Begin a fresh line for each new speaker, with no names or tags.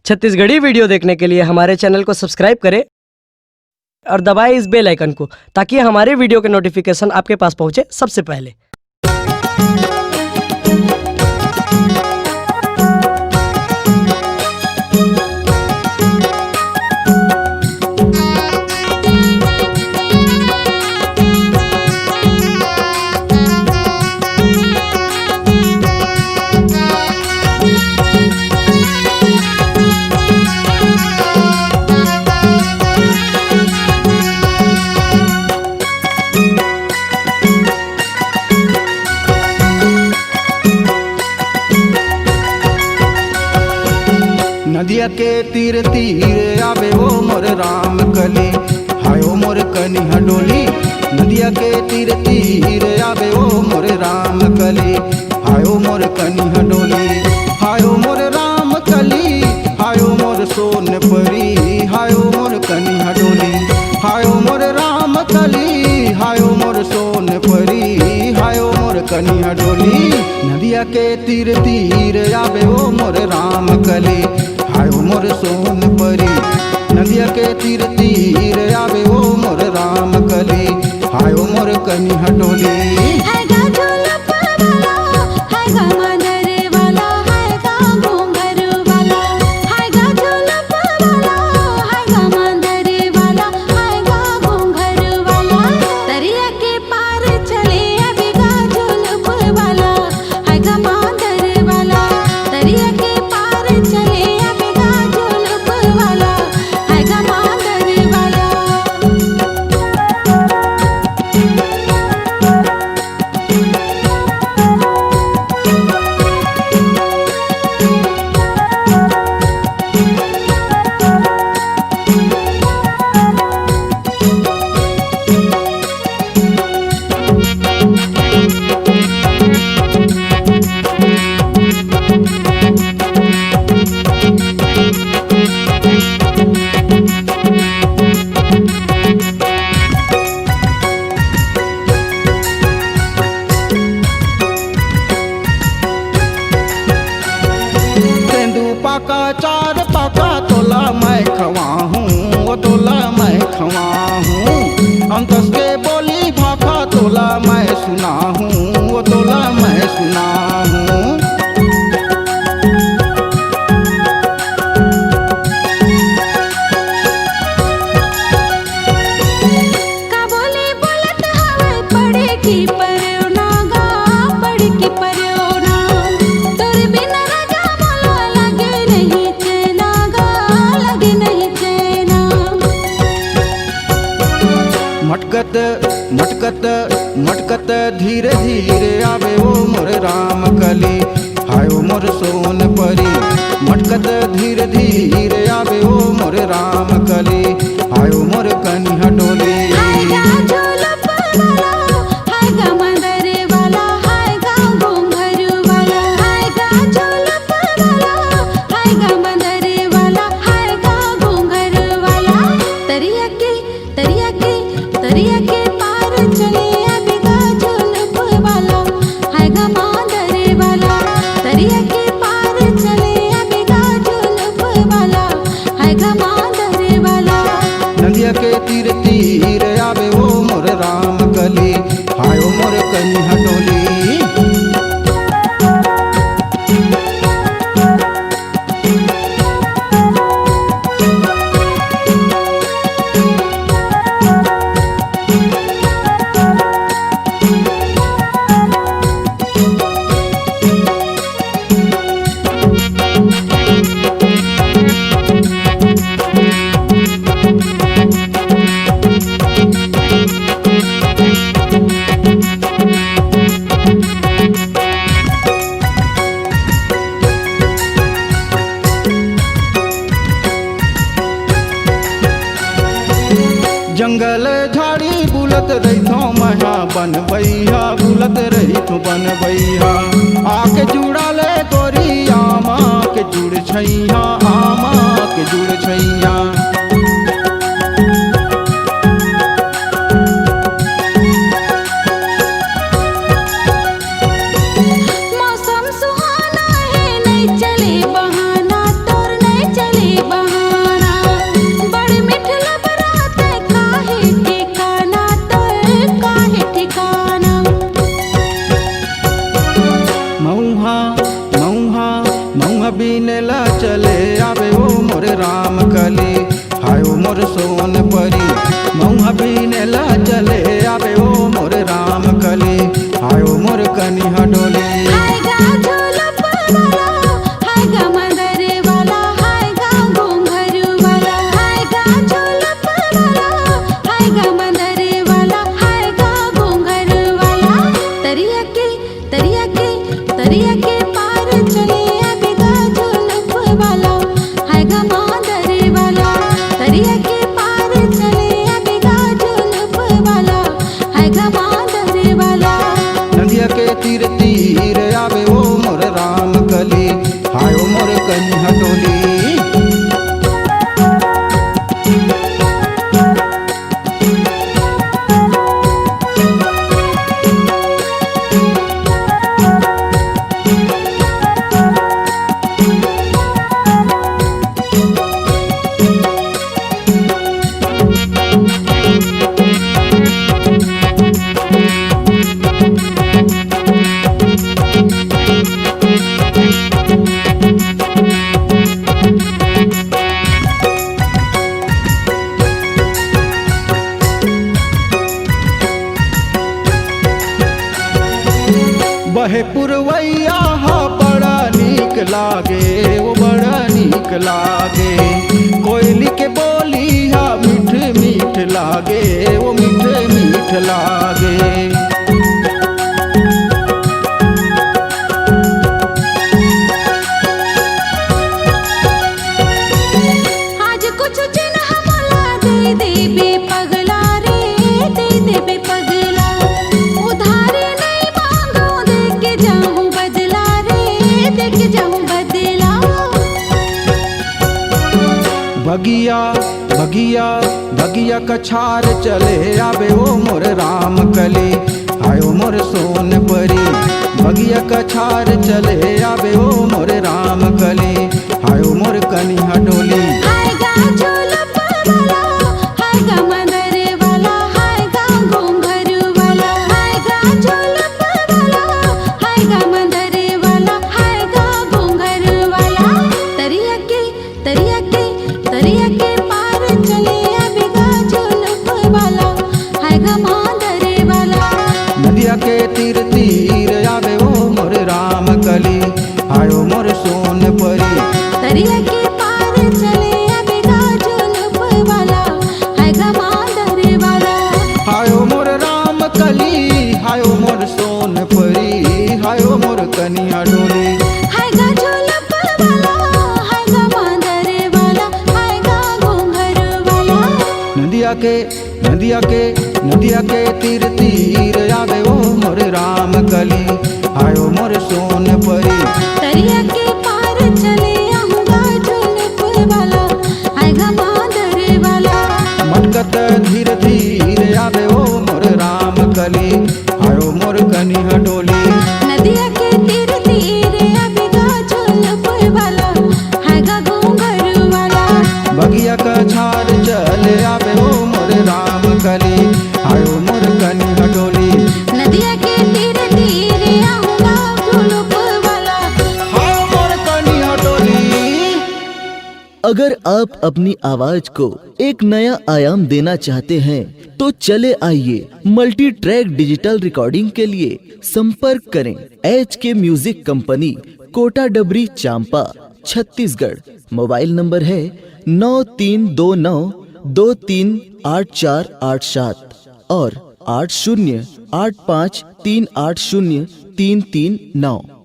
Chhattisgarhi video देखने के लिए हमारे चैनल को सब्सक्राइब करें और दबाएं इस बेल आइकन को, ताकि हमारे वीडियो के नोटिफिकेशन आपके पास पहुंचे सबसे पहले।
नदिया के तीर तीर आवे वो मोर राम कली, हायो मोर कनी हडोली। नदिया के तीर तीर आवे वो मोर राम कली, हायो मोर कनी हडोली। हायो मोर राम कली, हायो मोर सोन परी, हायो मोर कनी हडोली। हायो मोर राम कली, हायो मोर सोन परी, हायो मोर कनी हडोली। नदिया के तीर तीर आवे वो मोर राम कली, हायो मोर सोन परी। नदिया के तीर तीर आवे वो मोर राम कली, हायो मोर कनी हडोली। पाका चार पाका तोला मैं खवा हूँ, वो तोला मैं खवा हूँ। अंतस के बोली भाखा तोला मैं सुना हूँ, वो तोला मैं सुना हूँ। मटकत मटकत मटकत धीरे धीरे आवे वो मोर राम कली, हायो मोर सोन परी। मटकत धीरे धीरे आवे वो मोर राम कली, हायो मोर कनी हडोली। नदिया के तीर तीर आवे वो मोर राम कली, हायो मोर कनी हडोली। जंगल झाड़ी बुलत रही थो महा बनबैया, बुलत रही थो बनबैया। आके जुड़ा ले गोरी आमा के जुड़ छैया, आमा के जुड़ छैया।
मौसम सुहाना है, नहीं चले बहाना तोर नहीं चले
मोर सोन परी मऊहा पीने ला चले आवे ओ मोर राम कली हाय ओ मोर कनिहा डोली
हाय गा झोलप वाला हाय गा मंदर वाला हाय गा घूंघर वाला हाय गा झोलप वाला हाय गा मंदर वाला हाय गा घूंघर वाला तरिया के पार चले अबे गा झोलप वाला हाय गा मंदर वाला तरिया के पार चले अबे गा झोलप वाला हाय गा मंदर वाला
नदिया के तीर तीर आवे ओ मोर राम कली हाय ओ मोर कनिहा डोली बहे पुरवैया हा बड़ा नीक लागे वो बड़ा नीक लागे कोयली के बोली हा मीठ मीठ लागे वो मीठ मीठ लागे
आज कुछ चिन्ह मला दे देबे पगला रे दे देबे पगला उधार नहीं मांगो दे के जाऊं बदला रे दे के जाऊं बदला
बगिया बगिया बगिया कछार चले आवे ओ मोर राम कली हाय ओ मोर सोन परी बगिया कछार चले आवे ओ मोर राम कली हाय ओ मोर कनिहा डोली
हाय गा झोलप वाला हाय गा मंदर वाला हाय गा घूंघर वाला हाय गा झोलप वाला हाय गा मंदर वाला हाय गा घूंघर वाला तरिया के पार चले अबे गा झोलप वाला हाय गा मंदर वाला
नदिया के तीर तीर आवे ओ मोर राम कली हाय ओ मोर सोन परी
तरिया के पार चले अबे गा झोलप वाला हाय गा मंदर वाला
हाय ओ मोर राम कली हाय ओ मोर सोन परी हाय ओ मोर कनिया डोली
हाय गा झोलप वाला हाय गा मंदर वाला हाय गा घूंघर वाला
नदिया के तीर तीर आवे ओ मोर राम कली हाय ओ मोर सोन परी
तरिया के पार चले आऊंगा झोलप वाला हाय गा मंदर वाला
मटकत धीर धीर आवे ओ मोर राम कली हाय ओ मोर कनिहा डोली
नदिया के तीर तीर अबे गा झोलप वाला हाय गा घूंघर वाला
बगिया कछार चले आवे ओ मोर राम कली हाय ओ मोर कनिहा डोली
नदिया के तीर तीर आऊंगा झोलप वाला
हाय ओ मोर कनिहा डोली।
अगर आप अपनी आवाज को एक नया आयाम देना चाहते हैं तो चले आइए मल्टी ट्रैक डिजिटल रिकॉर्डिंग के लिए संपर्क करें HK म्यूजिक कंपनी कोटा डबरी चांपा छत्तीसगढ़। मोबाइल नंबर है 9329238487 और 8085380339।